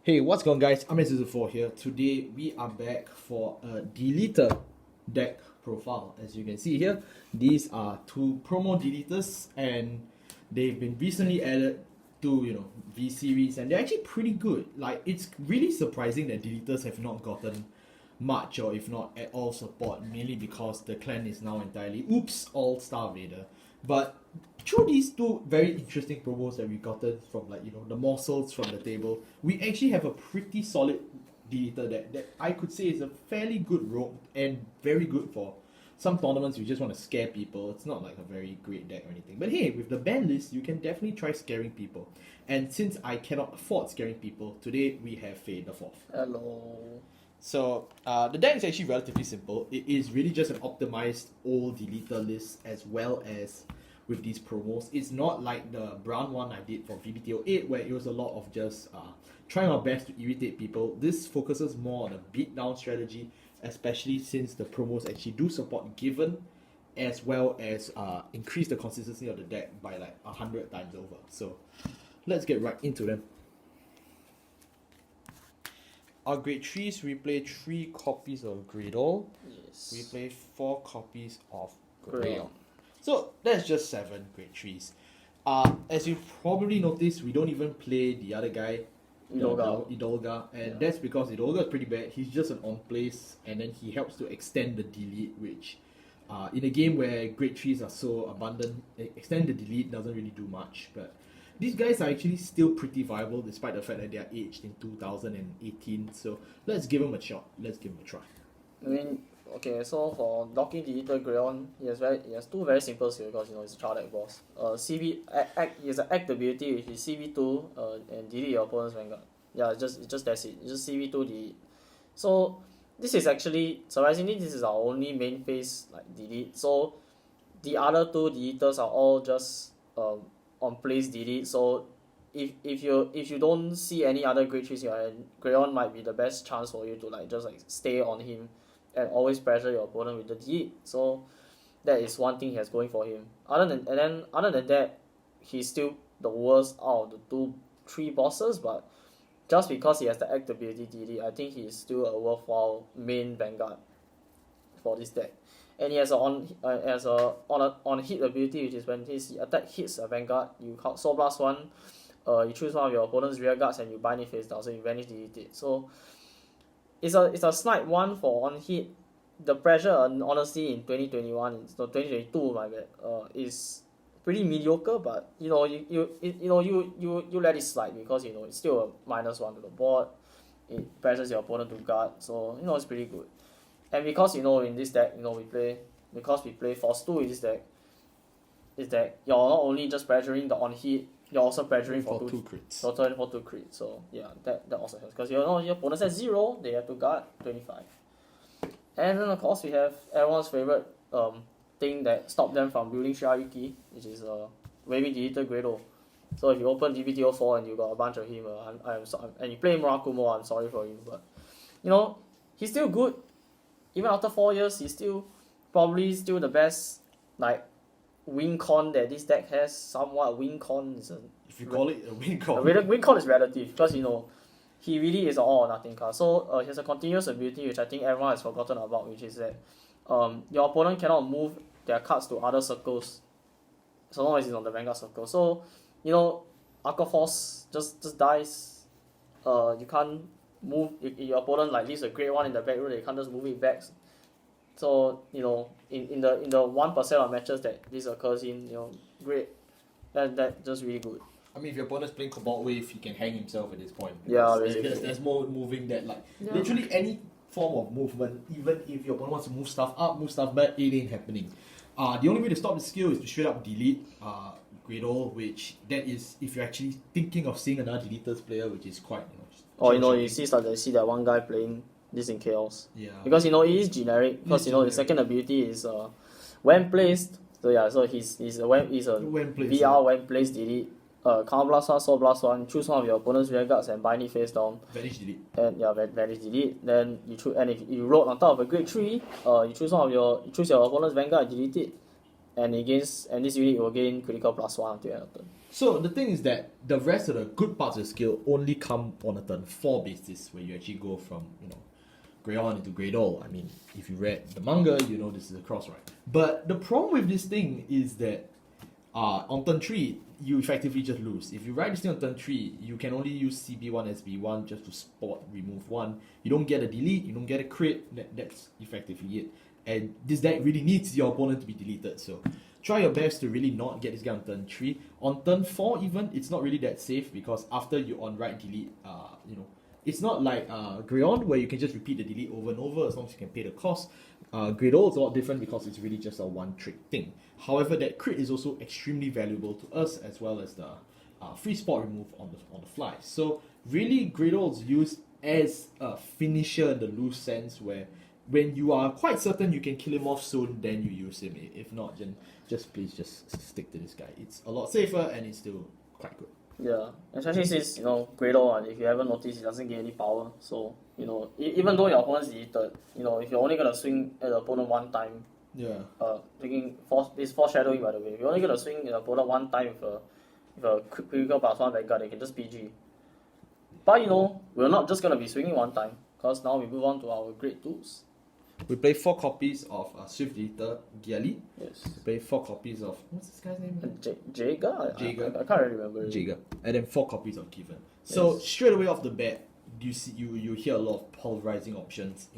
Hey, what's going on, guys? I'm S4 here. Today we are back for a Deleter deck profile. As you can see here, these are two promo Deleters and they've been recently added to V series, and they're actually pretty good. Like, it's really surprising that Deleters have not gotten much or if not at all support, mainly because the clan is now entirely All-Star Vader. But through these two very interesting promos that we gotten from the morsels from the table, we actually have a pretty solid Deleter that I could say is a fairly good rogue and very good for some tournaments you just want to scare people. It's not like a very great deck or anything. But hey, with the ban list, you can definitely try scaring people. And since I cannot afford scaring people, today we have Faye the Fourth. Hello. So the deck is actually relatively simple. It is really just an optimized old Deleter list as well as with these promos. It's not like the brown one I did for VBTO 8 where it was a lot of just trying our best to irritate people. This focuses more on a beatdown strategy, especially since the promos actually do support given as well as increase the consistency of the deck by like 100 times over. So let's get right into them. Our grade 3s, we play 3 copies of Gradle. Yes. We play 4 copies of Greyon. Greyon. So that's just 7 grade 3s. As you probably noticed, we don't even play the other guy, Idolga, and that's because Idolga is pretty bad. He's just an on-place, and then he helps to extend the delete, which in a game where grade 3s are so abundant, extend the delete doesn't really do much. But these guys are actually still pretty viable despite the fact that they are aged in 2018. So let's give them a shot. Let's give them a try. I mean, okay, so for docking Deleter Greyon, he has two very simple skills because it's a child deck boss. He has an act ability which is CV2 and delete your opponent's vanguard. Yeah, just that's it. It's just CV2 delete. So this is actually surprisingly this is our only main phase like delete. So the other two deleters are all just on place delete. So if you don't see any other grade 3s here, Greyon might be the best chance for you to just stay on him and always pressure your opponent with the delete. So that is one thing he has going for him. Other than that, he's still the worst out of the 3 bosses, but just because he has the act ability delete, I think he is still a worthwhile main vanguard for this deck. And he has on hit ability, which is when his attack hits a vanguard, you count Soul Blast 1, you choose one of your opponent's rear guards and you bind it face down, so you vanish delete it. So it's a snipe 1 for on hit. The pressure honestly in 2022 my bad, is pretty mediocre, but you let it slide because it's still a -1 to the board. It pressures your opponent to guard, so it's pretty good. And because in this deck, we play Force 2 in this deck, is that you're not only just pressuring the on hit, you're also pressuring for 2 crits. Total for 2 crits. So yeah, that also helps because your opponents at 0, they have to guard 25. And then of course we have everyone's favorite thing that stopped them from building Shiariki, which is Wavy Deleter Gradle. So if you open DBTO 4 and you got a bunch of him, and you play Murakumo, I'm sorry for you, but he's still good. Even after 4 years, he's probably still the best win con that this deck has. Somewhat win con is if you call it a win con. Win con is relative because he really is an all or nothing card. So he has a continuous ability which I think everyone has forgotten about, which is that your opponent cannot move their cards to other circles so long as it's on the vanguard circle. So Aqua Force just dies. You can't move if your opponent leaves a grade 1 in the back row, they can't just move it back. So in the 1% of matches that this occurs in, great. That just really good. I mean, if your opponent's playing Cobalt Wave, he can hang himself at this point. Yeah, there's more moving that literally any form of movement, even if your opponent wants to move stuff up, move stuff back, it ain't happening. The only way to stop the skill is to straight up delete Gradle, which that is if you're actually thinking of seeing another Deleters player, which is quite you see that one guy playing this in Chaos. Yeah. Because it is generic. Because his second ability is when placed. So yeah, so he's a VR when placed delete. Counter Blast 1, Soul Blast 1, choose one of your opponent's rear guards and bind it face down. Vanish delete. And vanish delete. Then you choose, and if you roll on top of a grade 3, you choose your opponent's vanguard and delete it. And this unit will gain critical +1 until end of turn. So the thing is that the rest of the good parts of the skill only come on a turn 4 basis, where you actually go from, Greyon into Greydol. I mean, if you read the manga, you know this is a cross ride. But the problem with this thing is that on turn 3, you effectively just lose. If you ride this thing on turn 3, you can only use CB1 SB1 just to spot remove 1. You don't get a delete, you don't get a crit, that's effectively it. And this deck really needs your opponent to be deleted, so try your best to really not get this guy on turn 3. On turn 4 even, it's not really that safe because after you on-write delete, it's not like Greyon where you can just repeat the delete over and over as long as you can pay the cost. Greydol is a lot different because it's really just a one-trick thing. However, that crit is also extremely valuable to us as well as the free spot remove on the fly. So really, Greydol is used as a finisher in the loose sense where when you are quite certain you can kill him off soon, then you use him. If not, then please stick to this guy. It's a lot safer and it's still quite good. Yeah, especially since Greydol, if you haven't noticed, it doesn't get any power. So even though your opponent's deleted, if you're only gonna swing at the opponent one time, it's foreshadowing by the way. If you're only gonna swing at the opponent one time with a critical +1 Vanguard, they can just PG. But we're not just gonna be swinging one time, because now we move on to our grade 2s. We play 4 copies of Swift Deleter Gyali. Yes. We play 4 copies of what's this guy's name? Jaeger? Jaeger. I can't really remember. Jaeger. And then 4 copies of Given. So straight away off the bat, you hear a lot of pulverizing options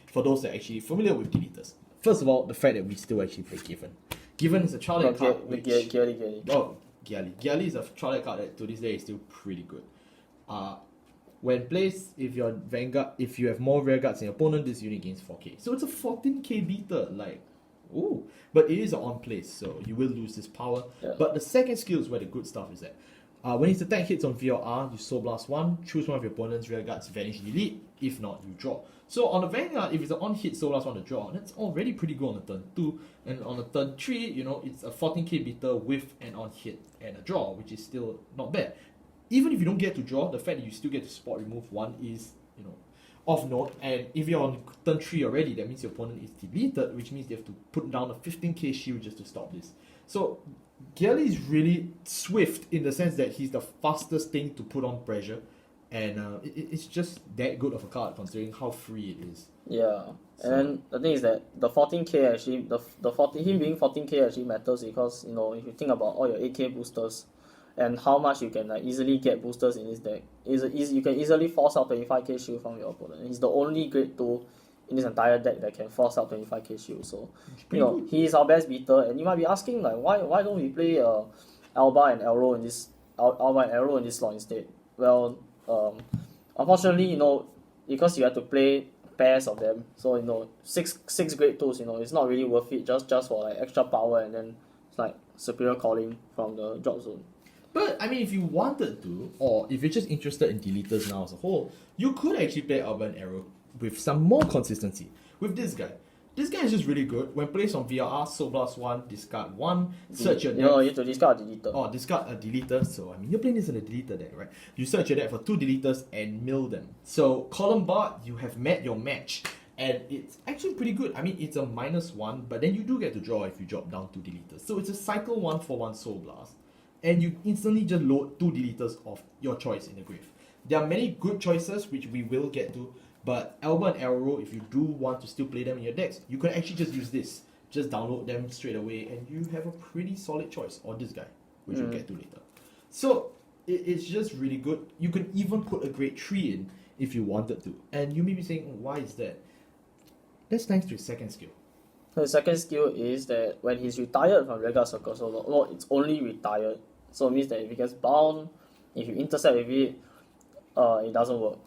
for those that are actually familiar with deleters. First of all, the fact that we still actually play Given. Given is a childlike card. Gyali. Oh, Gyali. Gyali is a childlike card that to this day is still pretty good. When placed, if you have more rear guards than your opponent, this unit gains 4k. So it's a 14k beater, but it is an on place, so you will lose this power. Yeah. But the second skill is where the good stuff is at. When his attack hits on VLR, you Soul Blast 1, choose one of your opponent's rear guards, vanish, delete. If not, you draw. So on the Vanguard, if it's an on-hit Soul Blast 1 to draw, that's already pretty good on the turn 2. And on the turn 3, it's a 14k beater with an on-hit and a draw, which is still not bad. Even if you don't get to draw, the fact that you still get to spot remove 1 is, off note. And if you're on turn 3 already, that means your opponent is deleted, which means they have to put down a 15k shield just to stop this. So Gyali is really swift in the sense that he's the fastest thing to put on pressure. And it's just that good of a card considering how free it is. Yeah, so. And then the thing is that the 14k actually, him being 14k actually matters because, if you think about all your 8k boosters, and how much you can easily get boosters in this deck. You can easily force out 25k shield from your opponent. He's the only grade 2 in this entire deck that can force out 25k shield. So, he is our best beater. And you might be asking why don't we play Alba and Arrow in this slot instead? Well, unfortunately, because you have to play pairs of them, so six grade 2s, it's not really worth it just for extra power and then it's superior calling from the drop zone. But, I mean, if you wanted to, or if you're just interested in deleters now as a whole, you could actually play Alba and Arrow with some more consistency. With this guy. This guy is just really good. When placed on VRR, Soul Blast 1, discard 1, search your deck. You have to discard a deleter. Oh, discard a deleter. So, you're playing this in a deleter deck, right? You search your deck for 2 deleters and mill them. So, column bar, you have met your match. And it's actually pretty good. I mean, it's a -1, but then you do get to draw if you drop down 2 deleters. So, it's a cycle 1-for-1 Soul Blast. And you instantly just load 2 deleters of your choice in the grave. There are many good choices which we will get to, but Alba and Arrow, if you do want to still play them in your decks, you can actually just use this. Just download them straight away and you have a pretty solid choice. Or this guy, which we'll get to later. So, it's just really good. You can even put a grade 3 in if you wanted to. And you may be saying, why is that? That's thanks to his second skill. The second skill is that when he's retired from Regal Circle, so it's only retired. So it means that if he gets bound, if you intercept with it, it doesn't work.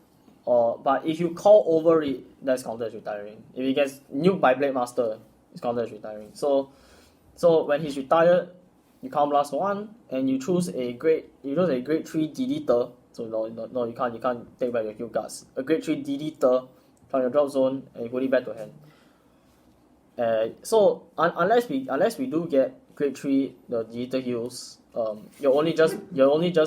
But if you call over it, that's counted as retiring. If he gets nuked by Blade Master, it's counted as retiring. So when he's retired, you count blast 1 and you choose a grade 3 deleter. So no, you can't take back your Q cards. A grade 3 deleter from your drop zone and you put it back to hand. So unless we do get grade 3 the deleter heals, you're only just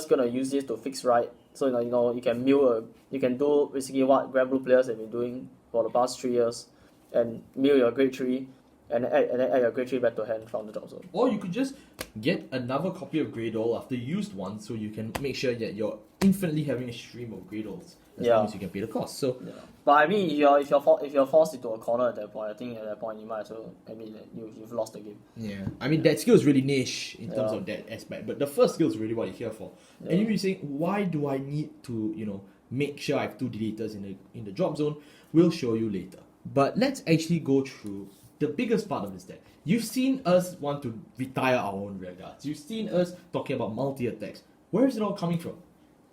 gonna use this to fix right. So you can you can do basically what Grand Blue players have been doing for the past 3 years, and mill your grade 3, and then add your grade 3 back to hand from the drop zone. Or you could just get another copy of Greydol after you used one, so you can make sure that you're infinitely having a stream of Greydols as long as you can pay the cost. So, but I mean, if you're forced into a corner at that point, I think at that point you might as well admit that you've lost the game. yeah, I mean that skill is really niche in terms of that aspect, but the first skill is really what you're here for. And you'll be saying, why do I need to make sure I have 2 deleters in the drop zone? We'll show you later. But let's actually go through the biggest part of this deck. You've seen us want to retire our own rear guards. You've seen us talking about multi-attacks. Where is it all coming from?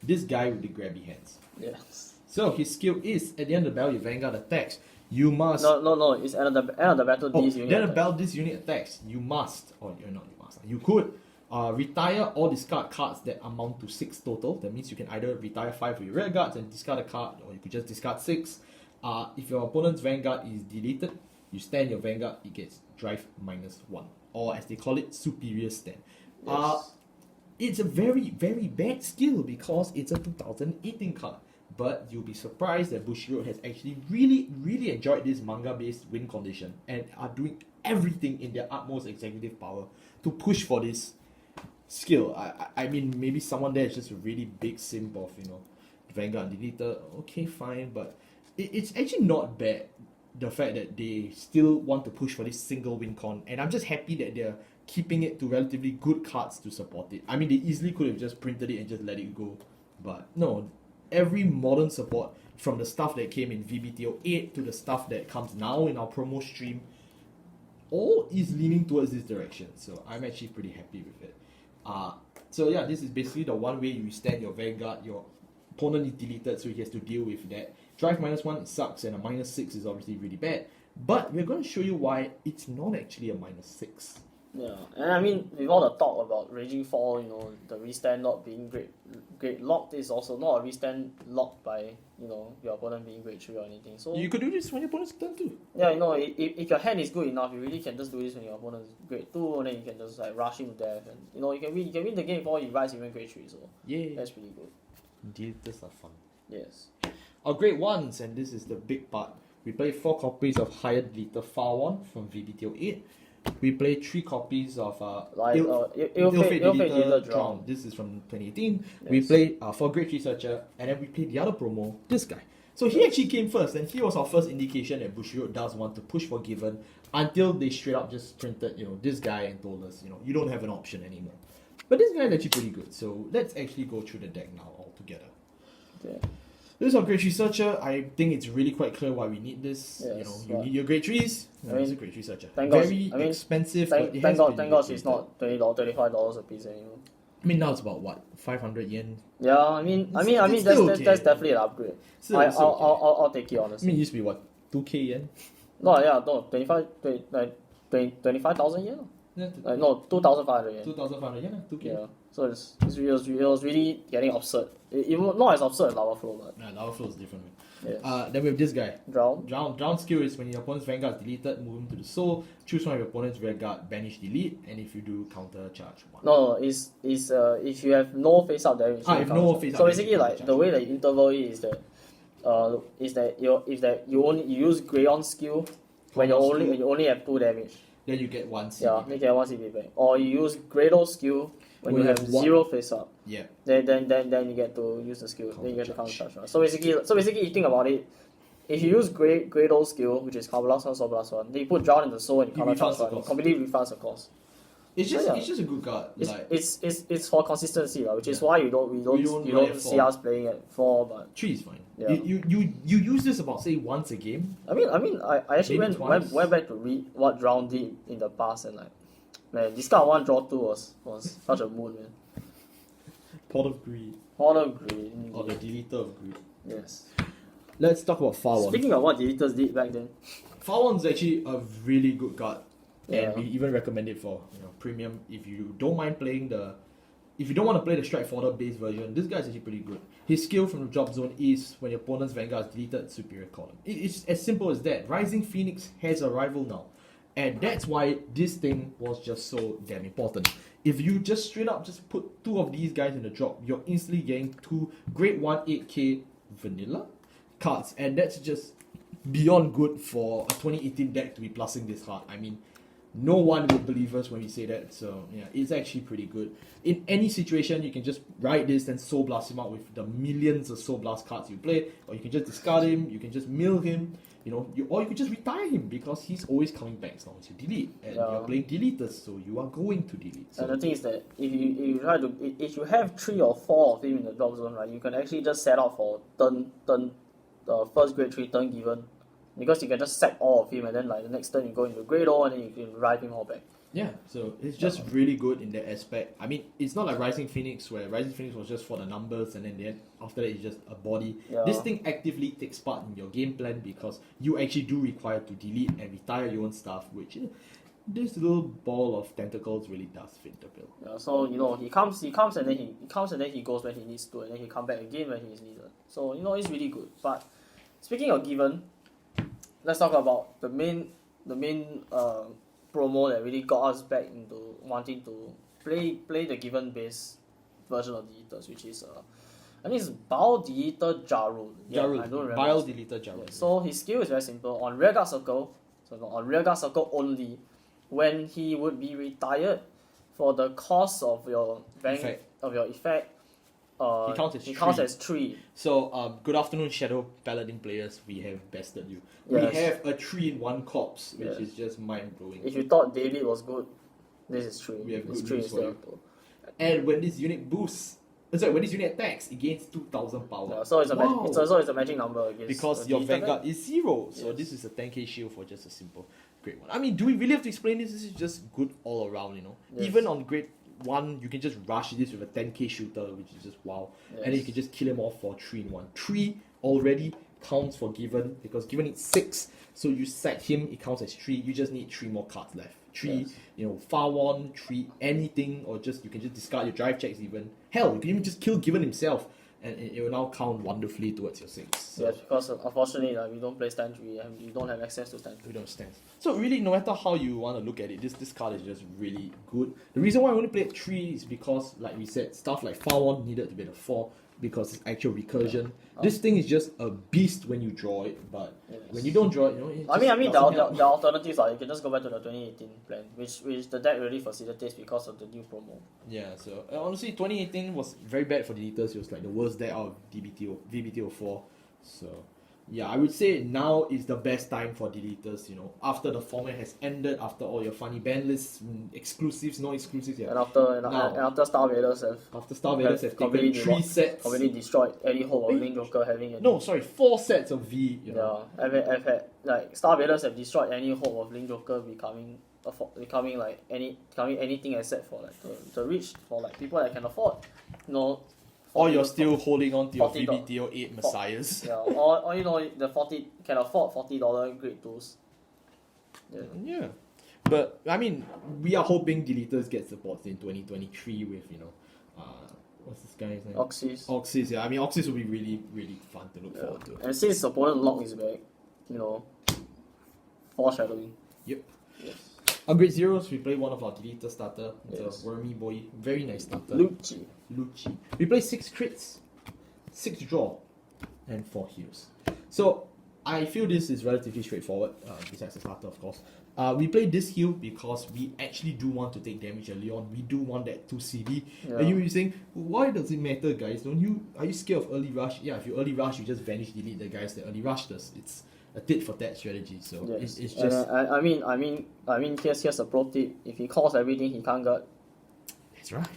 This guy with the grabby hands. Yes. So his skill is, at the end of the battle, your Vanguard attacks. You must... No, it's end of the battle, these unit then attacks. about this unit attacks, you must, or you're not, you must, you could retire or discard cards that amount to 6 total. That means you can either retire 5 of your rear guards and discard a card, or you could just discard 6. If your opponent's Vanguard is deleted, you stand your Vanguard, it gets drive -1, or as they call it, superior stand. Yes. It's a very, very bad skill because it's a 2018 card. But you'll be surprised that Bushiroad has actually really, really enjoyed this manga-based win condition and are doing everything in their utmost executive power to push for this skill. I mean, maybe someone there is just a really big simp of, Vanguard Deleter. Okay, fine, but it's actually not bad, the fact that they still want to push for this single win con, and I'm just happy that they're keeping it to relatively good cards to support it. I mean, they easily could have just printed it and just let it go, but no. Every modern support, from the stuff that came in VBTO 8 to the stuff that comes now in our promo stream, all is leaning towards this direction. So I'm actually pretty happy with it. So yeah, this is basically the one way you stand your Vanguard. Your opponent is deleted, so he has to deal with that. Drive -1 sucks, and a -6 is obviously really bad. But we're going to show you why it's not actually a -6. Yeah, and I mean, with all the talk about Raging Fall, the restand not being great locked is also not a restand locked by, your opponent being grade 3 or anything. So you could do this when your opponent's turn too. yeah, if your hand is good enough, you really can just do this when your opponent is grade 2, and then you can just like rush him to death, and you can win the game before he rise even grade 3. So yeah, that's pretty good. Deleters are fun. Yes. Our grade 1s, and this is the big part. We play 4 copies of Higher Deleter Farwan from VBTO 8. We play 3 copies of Ill-Fate Deleter Drown. This is from 2018. Yes. We play for Great Researcher, and then we play the other promo, this guy. So he actually came first, and he was our first indication that Bushiroad does want to push for Given until they straight up just printed, this guy and told us, you don't have an option anymore. But this guy is actually pretty good, so let's actually go through the deck now all together. Okay. This is our Great Researcher. I think it's really quite clear why we need this. Yes, you need your Grade 3s. It's a Great Researcher. Very expensive, but it has been thank God it's not $20, $35 a piece anymore. I mean, now it's about what, 500 yen? Yeah, I mean It's still okay. that's definitely an upgrade. I'll take it I honestly. mean, it used to be what, 2k yen? No, 25,000 yen. Yeah, No, 2,500 yen. 2,500 yen, 2k. Yeah, so it was really getting absurd. Even not as absurd as Lava Flow, but Lava Flow is different. yes. Then we have this guy. Drown. Drown skill is when your opponent's Vanguard is deleted, move him to the soul, choose one of your opponent's Vanguard, banish, delete, and if you do, counter charge 1. No, it's if you have no face up damage. If no face up So damage, basically, you like counter the way that you interval it is that you use Greyon skill when you only have 2 damage. Then you get 1 CP. Yeah, you get 1 CP back. Or you use Greydol skill when you have 0 face up. Yeah. Then you get to use the skill. Then you get to counter charge. So basically, you think about it. If you use Greydol skill, which is Counter +1, Soul +1, then you put Drown in the soul and you counter charge 1. It completely refunds the cost. It's just a good card. It's for consistency, right? Which is why you don't see us playing at 4, but 3 is fine. Yeah. You use this about say once a game. I actually went back to read what Drown did in the past, and like, man, discard 1, draw 2 was such a mood, man. Pot of Greed. Pot of Greed. Or the Deleter of Greed. Yes. Let's talk about Farwan. Speaking of what Deleters did back then. Farwan is actually a really good card. Yeah. And we even recommend it for premium if you don't mind playing if you don't want to play the Strike Fodder base version. This guy is actually pretty good. His skill from the drop zone is when your opponent's Vanguard is deleted, superior column. It's as simple as that. Rising Phoenix has a rival now, and that's why this thing was just so damn important. If you just straight up just put 2 of these guys in the drop, you're instantly getting 2 grade 1 8k vanilla cards, and that's just beyond good for a 2018 deck to be plussing this hard. I mean, no one would believe us when we say that. So yeah, it's actually pretty good. In any situation, you can just write this and Soul Blast him out with the millions of Soul Blast cards you play, or you can just discard him. You can just mill him. Or you could just retire him because he's always coming back as long as you delete. And you're playing deleters, so you are going to delete. So. And the thing is that if you have 3 or 4 of him in the drop zone, right, you can actually just set out for first grade 3 turn given, because you can just sack all of him and then like the next turn you go into grade 0 and then you can ride him all back. Yeah, so it's just really good in that aspect. I mean, it's not like Rising Phoenix, where Rising Phoenix was just for the numbers and then after that it's just a body. Yeah. This thing actively takes part in your game plan because you actually do require to delete and retire your own stuff, which this little ball of tentacles really does fit the bill. Yeah, so he comes and then he goes when he needs to, and then he come back again when he is needed. So it's really good. But speaking of given, let's talk about the main promo that really got us back into wanting to play the given base version of Deletors, which is I think it's Bile Deletor Jarul. Yeah, Jarul. I don't remember. Bile Deletor Jarul. Yeah, so his skill is very simple. On rearguard circle, only, when he would be retired for the cost of your effect, he counts as 3. So, good afternoon, Shadow Paladin players. We have bested you. Yes. We have a 3-in-1 corpse, which Yes. is just mind blowing. If you thought David was good, this is 3. We have It's good 3 news for instead you. of 2. And when this unit when this unit attacks, it gains 2,000 power. Yeah, so it's a Wow. it's a magic number against Because the your Deletor Vanguard deck. is 0. So Yes. this is a 10k shield for just a simple grade 1. I mean, do we really have to explain this? This is just good all around, Yes. Even on grade 1, you can just rush this with a 10k shooter, which is just wow. Yes. And then you can just kill him off for 3-in-1. 3 already counts for given, because given it's 6, so you sack him, it counts as 3. You just need 3 more cards left. 3, Yes. far one, 3, anything, or you can just discard your drive checks even. Hell, you can even just kill given himself, and it will now count wonderfully towards your 6. So. Yes, because unfortunately we don't play stand 3 and we don't have access to stand 3. We don't stand. So really, no matter how you want to look at it, this card is just really good. The reason why I only played 3 is because, like we said, stuff like Far One needed to be the 4 because it's actual recursion. This thing is just a beast when you draw it, but when you don't draw it, it I mean, just doesn't help. the alternatives are you can just go back to the 2018 plan, which the deck really facilitates because of the new promo. Yeah, so honestly, 2018 was very bad for Deletors. It was like the worst deck out of VBTO4. So yeah, I would say now is the best time for Deletors, after the format has ended, after all your funny ban lists, exclusives, no exclusives yet. And after Star Raiders After Star Raiders have taken 3 sets. completely destroyed any hope of Link Joker having any. No, sorry, 4 sets of V. Yeah, I've had like Star Raiders have destroyed any hope of Link Joker becoming anything except for like the rich, for like people that can afford. Or you're still holding on to your $40 VBTO 8 messiahs. Yeah, or the can afford $40 grade 2s. Yeah. But I mean, we are hoping Deletors get supports in 2023 with, what's this guy's name? Oxys. Yeah. I mean, Oxys will be really, really fun to look forward to. And since opponent lock is back, foreshadowing. Yep. Yes. Upgrade zeros, we play one of our Deletor starter. It's Yes. a wormy boy. Very nice starter. Lucci. We play 6 crits, 6 draw, and 4 heals. So I feel this is relatively straightforward, besides the starter of course. We play this heal because we actually do want to take damage early on. We do want that 2 CD. Yeah. And you will be saying, why does it matter, guys? Are you scared of early rush? Yeah, if you early rush, you just vanish delete the guys that early rushed us. It's a tit for tat strategy. So Yes. it's just. I mean, here's a pro tip. If he calls everything, he can't guard. That's right.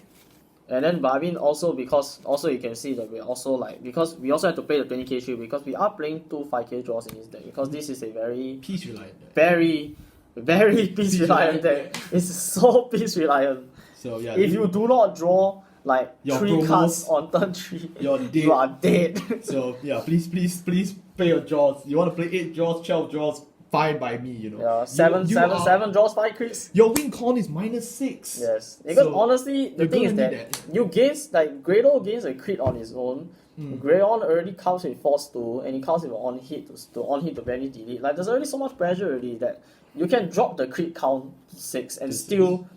And then, but I mean, also because you can see that we're also because we also have to play the 20k shield because we are playing 2 5k draws in this deck because this is a very Peace reliant deck. very peace reliant deck. It's so peace reliant. So yeah. If you do not draw like Your 3 promos, cards on turn 3, you're dead. you are dead. So yeah, please play your draws. You want to play 8 draws, 12 draws, fine by me, Yeah, 7 draws, 5 crits. Your win con is -6. Yes, because So, honestly, the you're thing is gonna that need that. you gains Grado gains a crit on his own. Greyon already counts with force 2, and he counts with on hit to vanish delete. Like there's already so much pressure already that you can drop the crit count to 6 and still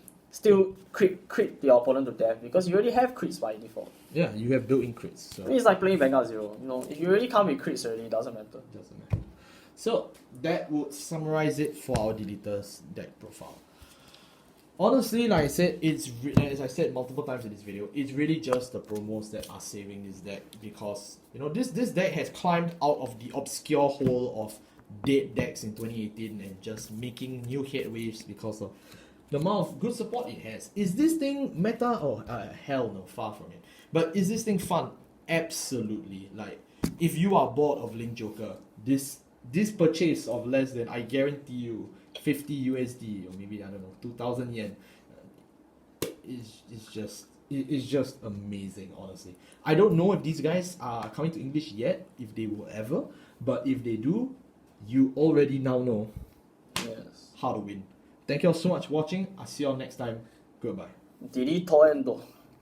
crit your opponent to death because you already have crits by default. Yeah, you have built-in crits. So I mean, it's like playing Vanguard 0. If you already come with crits already, it doesn't matter. doesn't matter. So that would summarize it for our Deletors deck profile. Honestly, like I said, as I said multiple times in this video, it's really just the promos that are saving this deck, because you know this deck has climbed out of the obscure hole of dead decks in 2018 and just making new headwaves because of the amount of good support it has. Is this thing meta? Oh, hell no, far from it. But is this thing fun? Absolutely. Like, if you are bored of Link Joker, this purchase of less than, I guarantee you, 50 USD or maybe I don't know 2,000 yen, is just amazing. Honestly, I don't know if these guys are coming to English yet, if they will ever, but if they do, you already now know Yes. how to win. Thank you all so much for watching. I'll see you all next time. Goodbye. Deletor